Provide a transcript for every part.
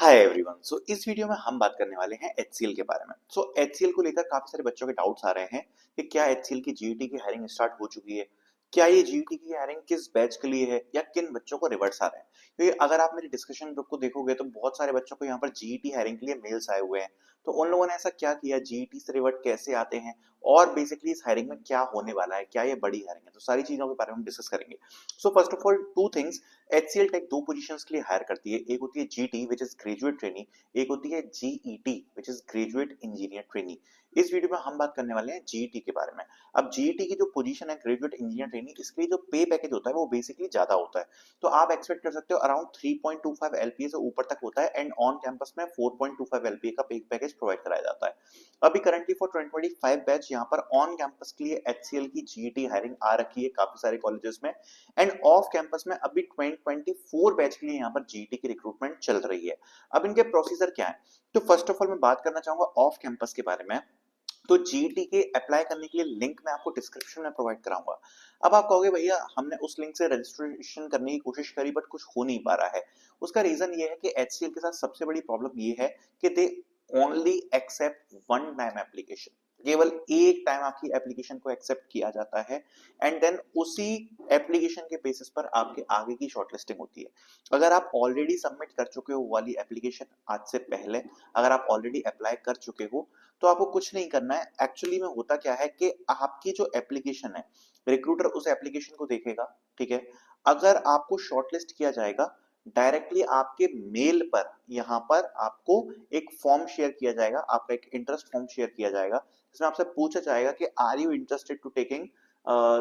Hi everyone. इस video में हम बात करने वाले हैं एचसीएल के बारे में। एचसीएल को लेकर काफी सारे बच्चों के डाउट्स आ रहे हैं कि क्या एचसीएल की जीईटी की हायरिंग स्टार्ट हो चुकी है, क्या ये जीईटी की हायरिंग किस बैच के लिए है या किन बच्चों को रिवर्ट्स आ रहे हैं। क्योंकि अगर आप मेरे डिस्कशन ग्रुप को देखोगे तो बहुत सारे बच्चों को यहाँ पर जीईटी हायरिंग के लिए मेल्स आए हुए हैं। तो उन लोगों ने ऐसा क्या किया, जीईटी से रिवर्ट कैसे आते हैं और बेसिकली इस हायरिंग में क्या होने वाला है, क्या ये बड़ी हायरिंग है, तो सारी चीजों के बारे में हम डिस्कस करेंगे। First of all two things, HCL tech दो पोजीशंस के लिए हायर करती है। एक होती है GT which is graduate trainee, एक होती है GET which is graduate engineer trainee. इस वीडियो में हम बात करने वाले हैं जीईटी के बारे में। अब जीईटी की जो पोजीशन है ग्रेजुएट इंजीनियर ट्रेनी, इसके लिए जो पे पैकेज होता है वो बेसिकली ज्यादा होता है। तो आप एक्सपेक्ट कर सकते हो अराउंड 3.25 एलपीए से ऊपर तक होता है एंड ऑन कैंपस में 4.25 एलपीए का पे पैकेज प्रोवाइड कराया जाता है। अभी करंटली फॉर 2025 बैच यहाँ पर ऑन कैंपस के लिए एचसीएल की जीईटी हायरिंग आ रखी है काफी सारे कॉलेजेस में एंड ऑफ कैंपस में अभी 2024 बैच के लिए यहाँ पर जीईटी की रिक्रूटमेंट चल रही है। अब इनके प्रोसीजर क्या है, तो फर्स्ट ऑफ ऑल मैं बात करना चाहूंगा ऑफ कैंपस के बारे में। तो जीईटी के अप्लाई करने के लिए लिंक मैं आपको डिस्क्रिप्शन में प्रोवाइड कराऊंगा। अब आप कहोगे भैया हमने उस लिंक से रजिस्ट्रेशन करने की कोशिश करी बट कुछ हो नहीं पा रहा है। उसका रीजन ये है कि एचसीएल के साथ सबसे बड़ी प्रॉब्लम ये है कि they only except one time application. केवल एक टाइम आपकी एप्लीकेशन को एक्सेप्ट किया जाता है एंड देन उसी एप्लीकेशन के बेसिस पर आपके आगे की शॉर्टलिस्टिंग होती है। अगर आप ऑलरेडी सबमिट कर चुके हो वाली एप्लीकेशन आज से पहले, अगर आप ऑलरेडी अप्लाई कर चुके हो तो आपको कुछ नहीं करना है। एक्चुअली में होता क्या है कि आपकी जो एप्लीकेशन है, रिक्रूटर उस एप्लीकेशन को देखेगा, ठीक है। अगर आपको शॉर्टलिस्ट किया जाएगा, डायरेक्टली आपके मेल पर यहाँ पर आपको एक फॉर्म शेयर किया जाएगा, आपका एक इंटरेस्ट फॉर्म शेयर किया जाएगा जिसमें आपसे पूछा जाएगा कि are you interested to taking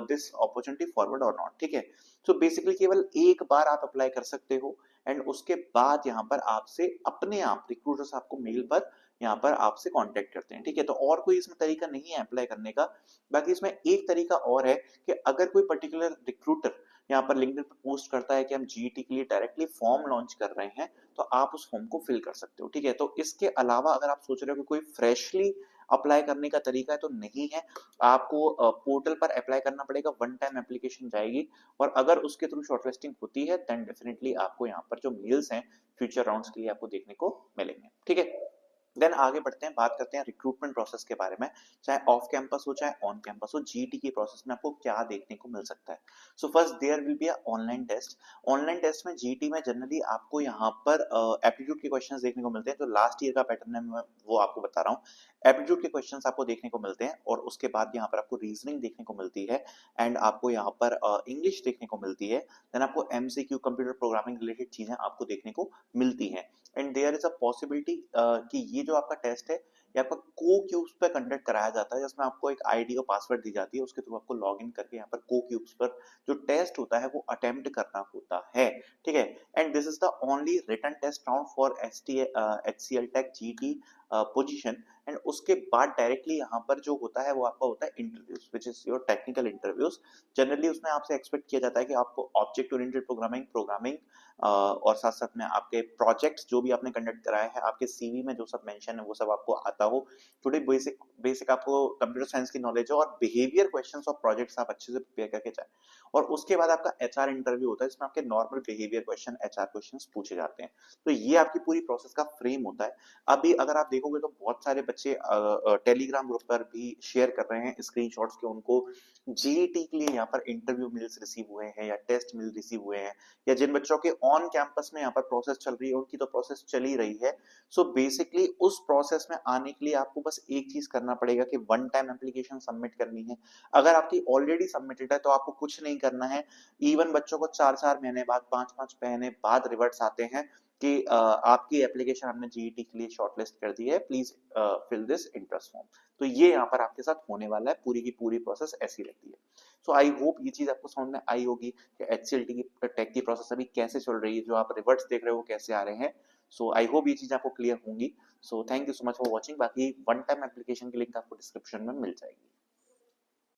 this opportunity forward और नॉट, ठीक है। बेसिकली केवल एक बार आप अप्लाई कर सकते हो एंड उसके बाद यहाँ पर आपसे अपने आप रिक्रूटर्स आपको मेल पर यहाँ पर आपसे कांटेक्ट करते हैं, ठीक है। तो और कोई इसमें तरीका नहीं है अप्लाई करने का। बाकी इसमें एक तरीका और है कि अगर कोई पर्टिकुलर रिक्रूटर यहाँ पर लिंक्डइन पर पोस्ट करता है कि हम जीईटी के लिए डायरेक्टली फॉर्म लॉन्च कर रहे हैं, तो आप उस फॉर्म को फिल कर सकते हो, ठीक है। तो इसके अलावा अगर आप सोच रहे हो कि कोई फ्रेशली अप्लाई करने का तरीका है तो नहीं है। आपको पोर्टल पर अप्लाई करना पड़ेगा, वन टाइम एप्लीकेशन जाएगी और अगर उसके थ्रू शॉर्टलिस्टिंग होती है देन डेफिनेटली आपको यहाँ पर जो मेल्स हैं फ्यूचर राउंड्स के लिए आपको देखने को मिलेंगे, ठीक है। देन आगे बढ़ते हैं, बात करते हैं रिक्रूटमेंट प्रोसेस के बारे में। चाहे ऑफ कैंपस हो चाहे ऑन कैंपस हो, जीईटी के प्रोसेस में आपको क्या देखने को मिल सकता है। First there will be a online test. Online test में जीईटी में जनरली आपको यहाँ पर एप्टीट्यूड के क्वेश्चंस देखने को मिलते हैं। जो लास्ट ईयर का पैटर्न है मैं वो आपको बता रहा हूँ। एप्टीट्यूड के क्वेश्चंस आपको देखने को मिलते हैं और उसके बाद यहाँ पर आपको रीजनिंग देखने को मिलती है एंड आपको यहाँ पर इंग्लिश देखने को मिलती है। देन आपको एमसीक्यू कंप्यूटर प्रोग्रामिंग रिलेटेड चीजें आपको देखने को मिलती हैं and there is a possibility कि ये जो आपका टेस्ट है ये आपका को क्यूब्स पर कंडक्ट कराया जाता है, जिसमें आपको एक आईडी और पासवर्ड दी जाती है, उसके थ्रू आपको लॉग इन करके यहाँ पर को क्यूब्स पर जो टेस्ट होता है वो अटेम्प्ट करना होता है, ठीक है। And this is the only written test round for HCL tech GT position and उसके बाद डायरेक्टली यहाँ पर जो होता है वो आपका होता है interviews which is your technical interviews. Generally उसमें आपसे एक्सपेक्ट किया जाता है कि आपको ऑब्जेक्ट ओरिएंटेड प्रोग्रामिंग और साथ साथ में आपके प्रोजेक्ट्स जो भी आपने कंडक्ट कराया है, आपके सीवी में जो सब मेंशन है वो सब आपको आता हो। थोड़ी बेसिक बेसिक आपको कंप्यूटर साइंस की नॉलेज हो और बिहेवियर क्वेश्चंस और प्रोजेक्ट्स आप अच्छे से प्रिपेयर करके जाए। और उसके बाद आपका एचआर इंटरव्यू होता है जिसमें आपके normal behaviour question, HR questions पूछे जाते हैं। तो ये आपकी पूरी प्रोसेस का फ्रेम होता है। अभी अगर आप देखोगे तो बहुत सारे बच्चे टेलीग्राम ग्रुप पर भी शेयर कर रहे हैं स्क्रीनशॉट्स के उनको जीईटी के लिए यहाँ पर इंटरव्यू मेल्स रिसीव हुए हैं या टेस्ट मेल रिसीव हुए हैं, या जिन बच्चों के ऑन कैंपस में यहाँ पर प्रोसेस चल रही है उनकी तो प्रोसेस चल ही रही है। बेसिकली उस प्रोसेस में आने के लिए आपको बस एक चीज करना पड़ेगा कि वन टाइम एप्लीकेशन सबमिट करनी है। अगर आपकी ऑलरेडी सबमिटेड है तो आपको कुछ नहीं करना है। इवन बच्चों को 4-4 महीने बाद, 5-5 महीने बाद रिवर्ट्स आते हैं कि आपकी एप्लीकेशन हमने जीईटी के लिए शॉर्टलिस्ट कर दी है, please fill this interest form. तो ये यहाँ पर आपके साथ होने वाला है, पूरी की पूरी प्रोसेस ऐसी रहती है। आई होप ये चीज आपको समझ में आई होगी कि एचसीएलटी की टेक की प्रोसेस अभी कैसे चल रही है, जो आप रिवर्ट्स देख रहे हो कैसे आ रहे हैं। आई होप ये चीज आपको क्लियर होंगी। Thank you so much for watching. बाकी वन टाइम एप्लीकेशन की लिंक आपको डिस्क्रिप्शन में मिल जाएगी।